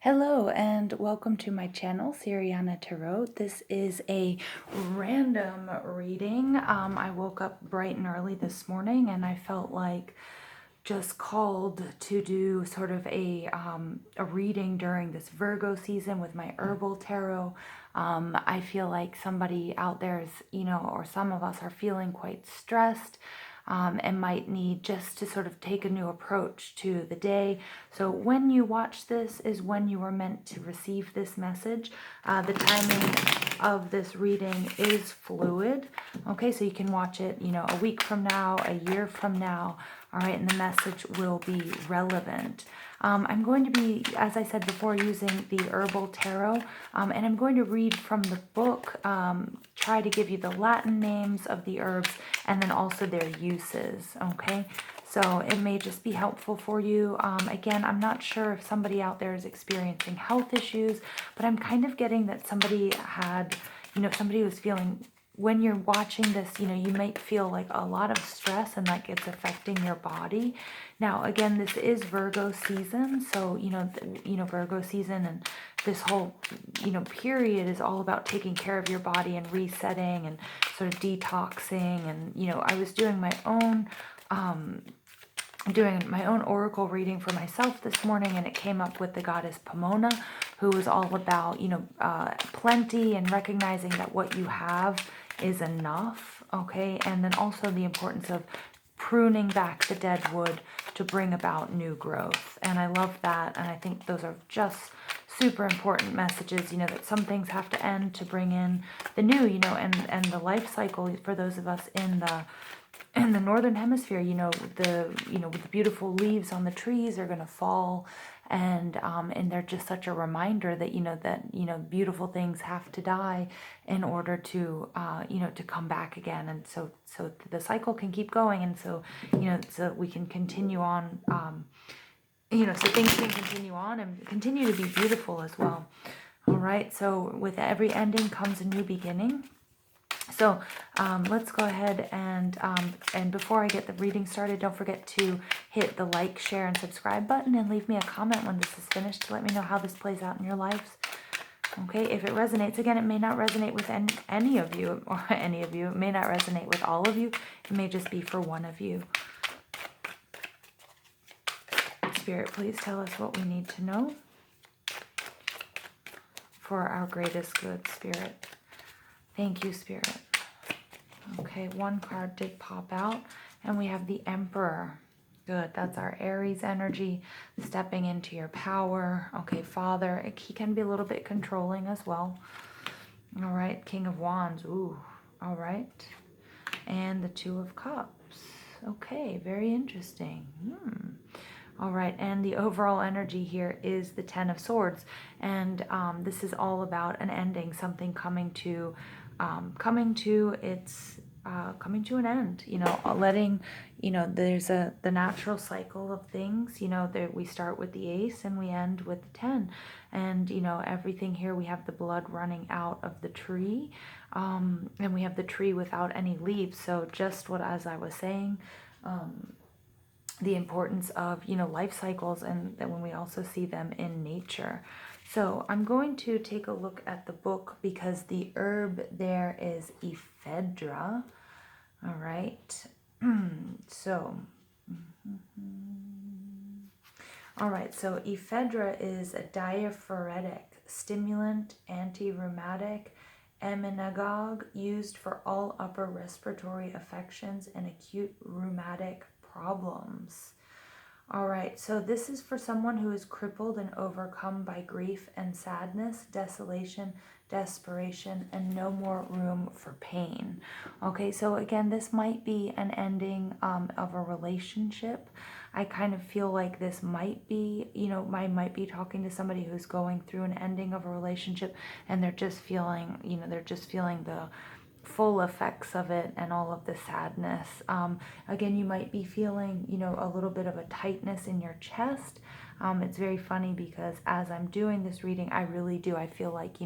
Hello and welcome to my channel, Siriana Tarot. This is a random reading. I woke up bright and early this morning and I felt like just called to do sort of a reading during this Virgo season with my herbal tarot. I feel like somebody out there is, or some of us are feeling quite stressed. And might need just to sort of take a new approach to the day. So when you watch this is when you are meant to receive this message. The timing of this reading is fluid. Okay, so you can watch it, a week from now, a year from now. All right, and the message will be relevant. I'm going to be, as I said before, using the Herbal Tarot, and I'm going to read from the book, try to give you the Latin names of the herbs, and then also their uses, okay? So it may just be helpful for you. Again, I'm not sure if somebody out there is experiencing health issues, but I'm kind of getting that somebody had, somebody was feeling, when you're watching this, you might feel like a lot of stress and like it's affecting your body. Now, again, this is Virgo season. So, Virgo season and this whole, period is all about taking care of your body and resetting and sort of detoxing. And, I was doing my own, oracle reading for myself this morning, and it came up with the goddess Pomona, who is all about, plenty and recognizing that what you have is enough, okay? And then also the importance of pruning back the dead wood to bring about new growth. And I love that, and I think those are just super important messages, that some things have to end to bring in the new, and the life cycle for those of us in the northern hemisphere, the beautiful leaves on the trees are going to fall, and they're just such a reminder that beautiful things have to die in order to to come back again, and so the cycle can keep going, and so we can continue on, so things can continue on and continue to be beautiful as well. All right, so with every ending comes a new beginning. So let's go ahead and before I get the reading started, don't forget to hit the like, share, and subscribe button, and leave me a comment when this is finished to let me know how this plays out in your lives. Okay, if it resonates, again, it may not resonate with any of you, or any of you. It may not resonate with all of you. It may just be for one of you. Spirit, please tell us what we need to know for our greatest good, Spirit. Thank you, Spirit. Okay, one card did pop out, and we have the Emperor. Good, that's our Aries energy, stepping into your power. Okay, Father, he can be a little bit controlling as well. All right, King of Wands, ooh, all right. And the Two of Cups. Okay, very interesting. All right, and the overall energy here is the Ten of Swords, and this is all about an ending, something coming to an end. Letting, there's the natural cycle of things. There we start with the Ace and we end with the 10, and everything here, we have the blood running out of the tree, and we have the tree without any leaves. So just as I was saying, the importance of life cycles, and that when we also see them in nature. So I'm going to take a look at the book, because the herb there is ephedra. All right. So all right, so ephedra is a diaphoretic, stimulant, anti-rheumatic, emmenagogue, used for all upper respiratory affections and acute rheumatic problems. All right, so this is for someone who is crippled and overcome by grief and sadness, desolation, desperation, and no more room for pain. Okay, so again, this might be an ending of a relationship. I kind of feel like this might be, I might be talking to somebody who's going through an ending of a relationship, and they're just feeling, the full effects of it and all of the sadness. Again, you might be feeling, a little bit of a tightness in your chest. It's very funny, because as I'm doing this reading, I really do. I feel like,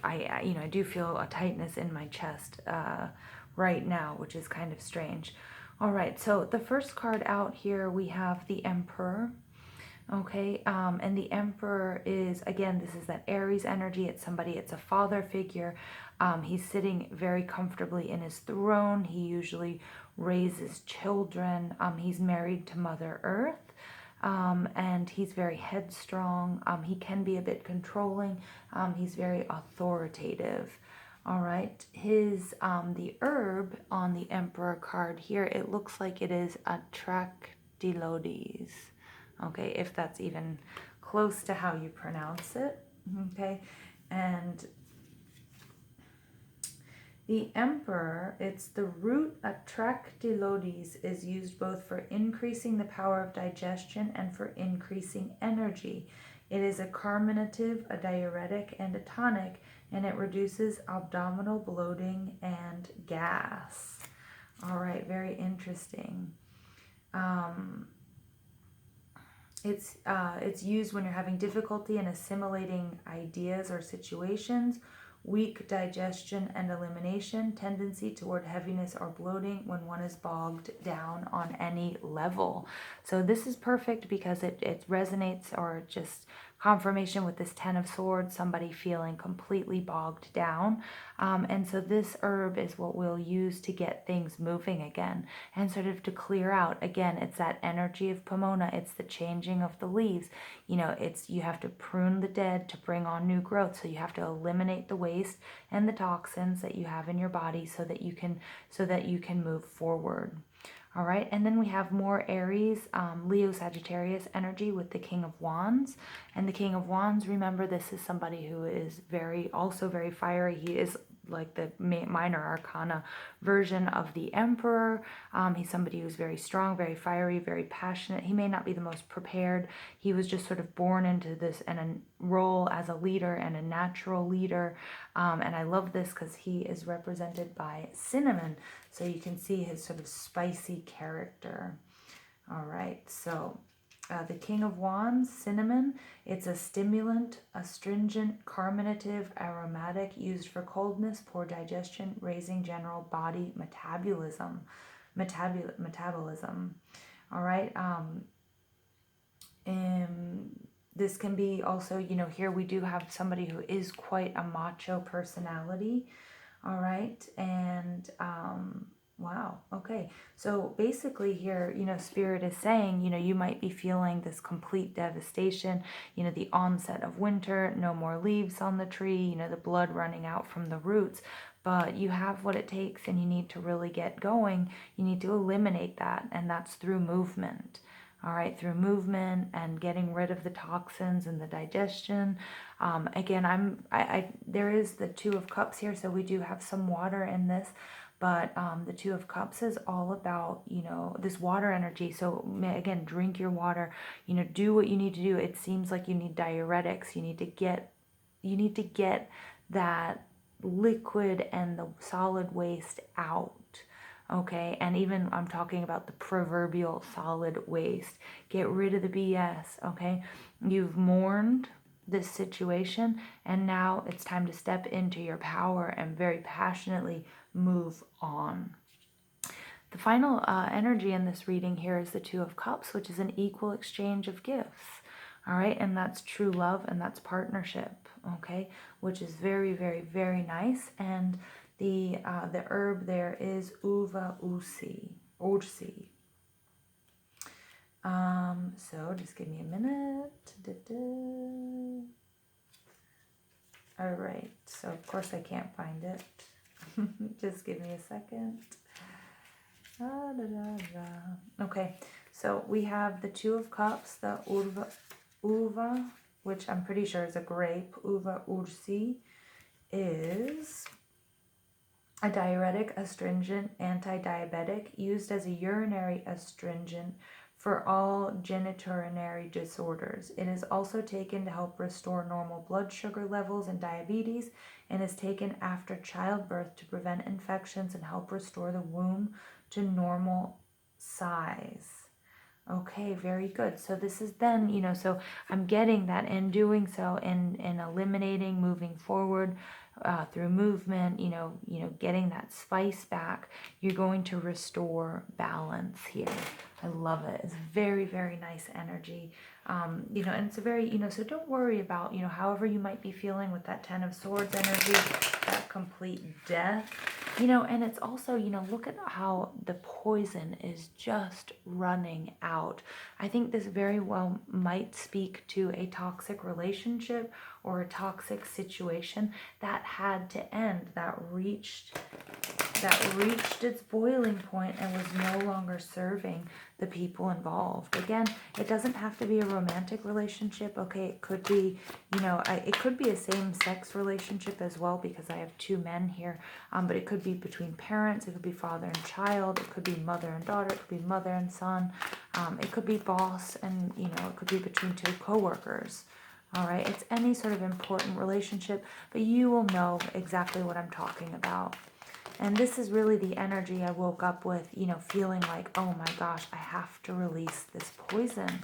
I do feel a tightness in my chest right now, which is kind of strange. All right, so the first card out here, we have the Emperor. Okay, and the Emperor is, again, this is that Aries energy. It's somebody, it's a father figure. He's sitting very comfortably in his throne. He usually raises children. He's married to Mother Earth, and he's very headstrong. He can be a bit controlling. He's very authoritative. All right, the herb on the Emperor card here, it looks like it is Atractylodes. Okay, if that's even close to how you pronounce it. Okay, and the Emperor, it's the root Atractylodes is used both for increasing the power of digestion and for increasing energy. It is a carminative, a diuretic, and a tonic, and it reduces abdominal bloating and gas. All right, very interesting. It's used when you're having difficulty in assimilating ideas or situations, weak digestion and elimination, tendency toward heaviness or bloating when one is bogged down on any level. So this is perfect because it resonates, or just confirmation with this Ten of Swords, somebody feeling completely bogged down. And so this herb is what we'll use to get things moving again and sort of to clear out. Again, it's that energy of Pomona. It's the changing of the leaves. You know, you have to prune the dead to bring on new growth. So you have to eliminate the waste and the toxins that you have in your body so that you can move forward. All right, and then we have more Aries, Leo, Sagittarius energy with the King of Wands. And the King of Wands, remember, this is somebody who is also very fiery. He is like the minor arcana version of the Emperor. He's somebody who's very strong, very fiery, very passionate. He may not be the most prepared. He was just sort of born into this and a role as a leader and a natural leader. And I love this because he is represented by cinnamon. So you can see his sort of spicy character. All right, so the King of Wands, cinnamon, it's a stimulant, astringent, carminative, aromatic, used for coldness, poor digestion, raising general body metabolism. All right, this can be also, you know, here we do have somebody who is quite a macho personality. All right, and wow, okay. So basically here, you know, Spirit is saying, you know, you might be feeling this complete devastation, you know, the onset of winter, no more leaves on the tree, you know, the blood running out from the roots, but you have what it takes and you need to really get going. You need to eliminate that, and that's through movement. All right, through movement and getting rid of the toxins and the digestion. Again, there is the Two of Cups here, so we do have some water in this, but the Two of Cups is all about, you know, this water energy. So again, drink your water, you know, do what you need to do. It seems like you need diuretics. You need to get that liquid and the solid waste out. Okay, and even I'm talking about the proverbial solid waste. Get rid of the BS, okay? You've mourned this situation, and now it's time to step into your power and very passionately move on. The final energy in this reading here is the Two of Cups, which is an equal exchange of gifts. All right, and that's true love and that's partnership, okay, which is very, very, very nice. And the herb there is uva ursi. So just give me a minute. All right, so of course I can't find it. Just give me a second. Okay, so we have the Two of Cups, the uva, which I'm pretty sure is a grape. Uva ursi is a diuretic, astringent, anti-diabetic, used as a urinary astringent for all genitourinary disorders. It is also taken to help restore normal blood sugar levels in diabetes, and is taken after childbirth to prevent infections and help restore the womb to normal size. Okay, very good. So this is then, you know, so I'm getting that in doing so, in eliminating, moving forward, through movement, getting that spice back, you're going to restore balance here. I love it. It's very, very nice energy. And it's a very, so don't worry about, however you might be feeling with that Ten of Swords energy, that complete death, and it's also, look at how the poison is just running out. I think this very well might speak to a toxic relationship or a toxic situation that had to end, that reached its boiling point and was no longer serving the people involved. Again, it doesn't have to be a romantic relationship. Okay, it could be, it could be a same-sex relationship as well, because I have two men here. But it could be between parents. It could be father and child. It could be mother and daughter. It could be mother and son. It could be boss and, it could be between two co-workers. All right, it's any sort of important relationship, but you will know exactly what I'm talking about. And this is really the energy I woke up with, feeling like, oh my gosh, I have to release this poison,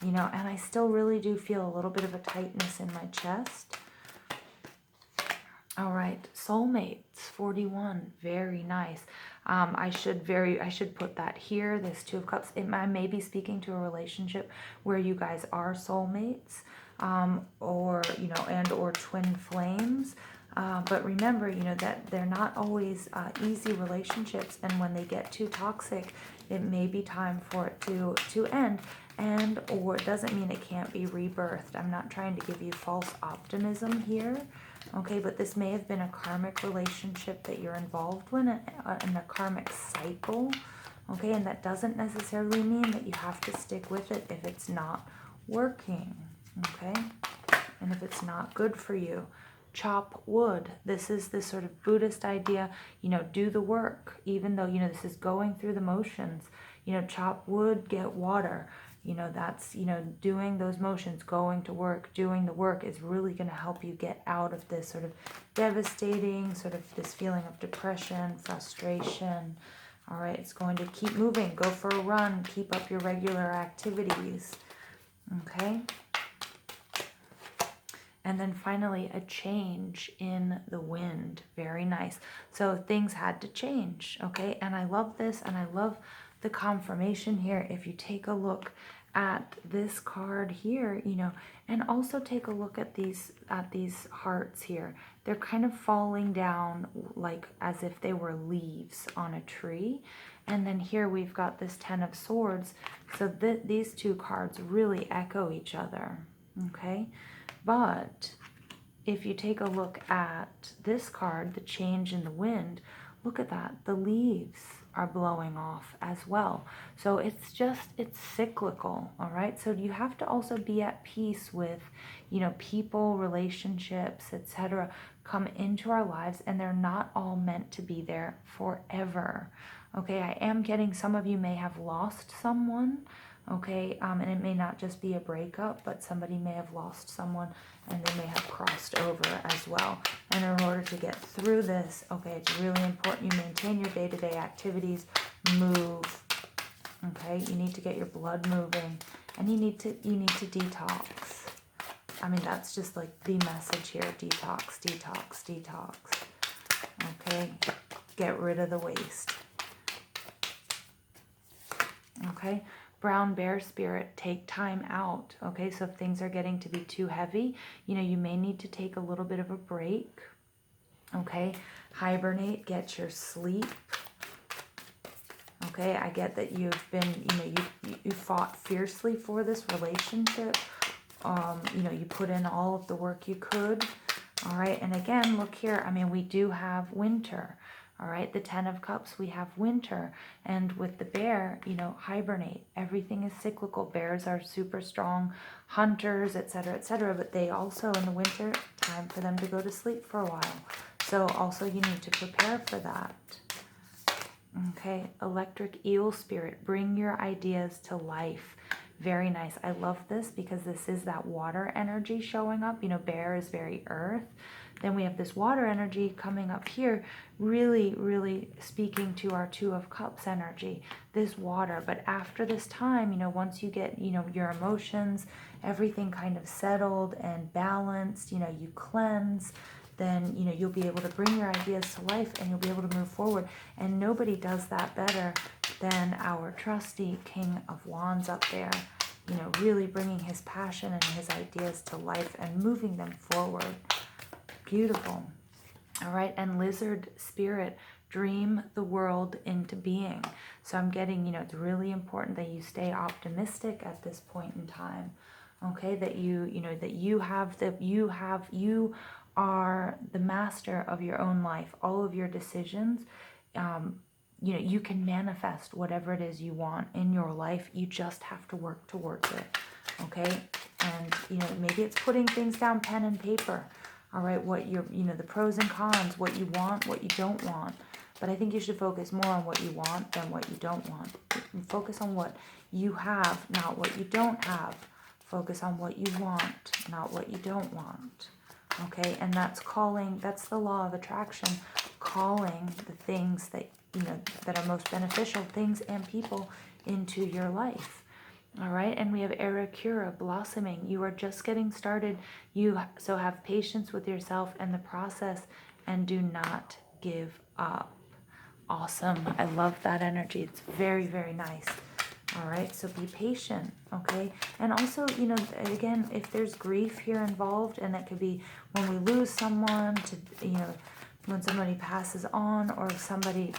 and I still really do feel a little bit of a tightness in my chest. All right, soulmates, 41, very nice. I should put that here, this Two of Cups. I may be speaking to a relationship where you guys are soulmates, or, and or twin flames. But remember, that they're not always easy relationships, and when they get too toxic, it may be time for it to end, or it doesn't mean it can't be rebirthed. I'm not trying to give you false optimism here, okay, but this may have been a karmic relationship that you're involved in a karmic cycle, okay, and that doesn't necessarily mean that you have to stick with it if it's not working, okay, and if it's not good for you. Chop wood. This is this sort of Buddhist idea, do the work, even though, this is going through the motions, chop wood, get water, that's, doing those motions, going to work, doing the work is really going to help you get out of this sort of devastating, sort of this feeling of depression, frustration. All right, it's going to keep moving, go for a run, keep up your regular activities, okay? And then finally, a change in the wind. Very nice. So things had to change, okay? And I love this, and I love the confirmation here. If you take a look at this card here, and also take a look at these hearts here. They're kind of falling down like as if they were leaves on a tree. And then here we've got this Ten of Swords. So these two cards really echo each other, okay? But if you take a look at this card, the change in the wind, look at that. The leaves are blowing off as well. So it's cyclical, all right? So you have to also be at peace with, people, relationships, etc. come into our lives, and they're not all meant to be there forever, okay? I am getting some of you may have lost someone, okay, and it may not just be a breakup, but somebody may have lost someone and they may have crossed over as well. And in order to get through this, okay, it's really important you maintain your day-to-day activities, move, okay? You need to get your blood moving, and you need to detox. I mean, that's just like the message here, detox, detox, detox, okay? Get rid of the waste, okay? Brown bear spirit, take time out, okay? So if things are getting to be too heavy, you may need to take a little bit of a break, okay? Hibernate, get your sleep, okay? I get that you've been, you fought fiercely for this relationship. You put in all of the work you could, all right? And again, look here, I mean, we do have winter. All right, the Ten of Cups, we have winter. And with the bear, hibernate. Everything is cyclical. Bears are super strong hunters, etc., etc. But they also, in the winter, time for them to go to sleep for a while. So also you need to prepare for that. Okay, electric eel spirit, bring your ideas to life. Very nice. I love this because this is that water energy showing up. Bear is very earth. Then we have this water energy coming up here, really, really speaking to our Two of Cups energy, this water. But after this time, once you get, your emotions, everything kind of settled and balanced, you cleanse, then, you know, you'll be able to bring your ideas to life and you'll be able to move forward. And nobody does that better than our trusty King of Wands up there, you know, really bringing his passion and his ideas to life and moving them forward. Beautiful. All right, and Lizard Spirit, dream the world into being. So I'm getting, you know, it's really important that you stay optimistic at this point in time. Okay, that you know, that you are the master of your own life. All of your decisions, you know, you can manifest whatever it is you want in your life. You just have to work towards it. Okay, and you know, maybe it's putting things down, pen and paper. All right, what you're, you know, the pros and cons, what you want, what you don't want. But I think you should focus more on what you want than what you don't want. Focus on what you have, not what you don't have. Focus on what you want, not what you don't want. Okay, and that's calling, that's the law of attraction, calling the things that, you know, that are most beneficial, things and people into your life. All right, and we have Arakura, blossoming. You are just getting started. So have patience with yourself and the process, and do not give up. Awesome. I love that energy. It's very, very nice. All right, so be patient, okay? And also, you know, again, if there's grief here involved, and that could be when we lose someone, to, you know, when somebody passes on or somebody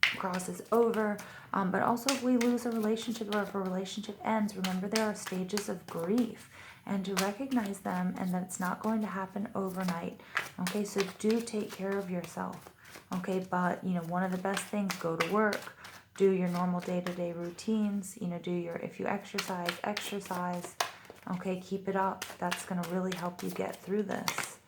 crosses over, but also if we lose a relationship or if a relationship ends, remember there are stages of grief, and to recognize them, and that it's not going to happen overnight. Okay, so do take care of yourself. Okay, but you know, one of the best things, go to work, do your normal day-to-day routines, you know, if you exercise, okay, keep it up. That's going to really help you get through this.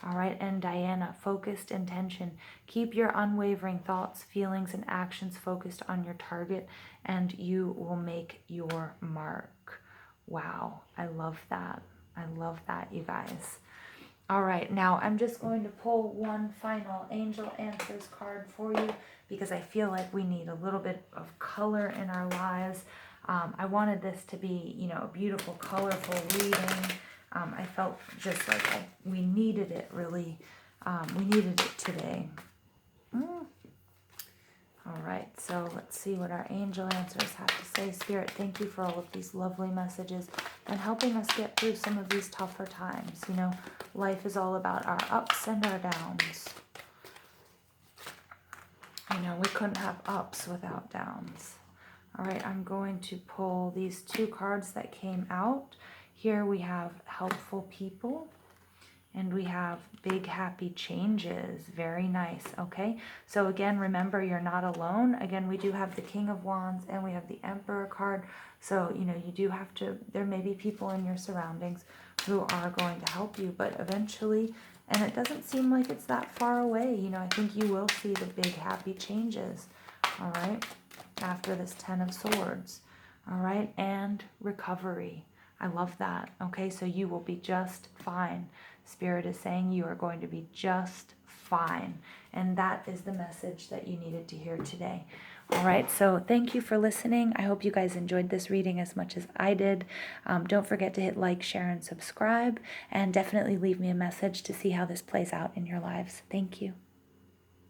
All right, and Diana, focused intention. Keep your unwavering thoughts, feelings, and actions focused on your target, and you will make your mark. Wow, I love that. I love that, you guys. All right, now I'm just going to pull one final Angel Answers card for you because I feel like we need a little bit of color in our lives. I wanted this to be, you know, a beautiful, colorful reading. I felt just like we needed it, really. We needed it today. All right, so let's see what our angel answers have to say. Spirit, thank you for all of these lovely messages and helping us get through some of these tougher times. You know, life is all about our ups and our downs. You know, we couldn't have ups without downs. All right, I'm going to pull these two cards that came out. Here we have helpful people. And we have big happy changes. Very nice. Okay. So again, remember, you're not alone. Again, we do have the King of Wands and we have the Emperor card. So, you know, you do have to, there may be people in your surroundings who are going to help you, but eventually, and it doesn't seem like it's that far away. You know, I think you will see the big happy changes. All right. After this 10 of Swords. All right. And recovery. I love that. Okay. So you will be just fine. Spirit is saying you are going to be just fine. And that is the message that you needed to hear today. All right, so thank you for listening. I hope you guys enjoyed this reading as much as I did. Don't forget to hit like, share, and subscribe. And definitely leave me a message to see how this plays out in your lives. Thank you.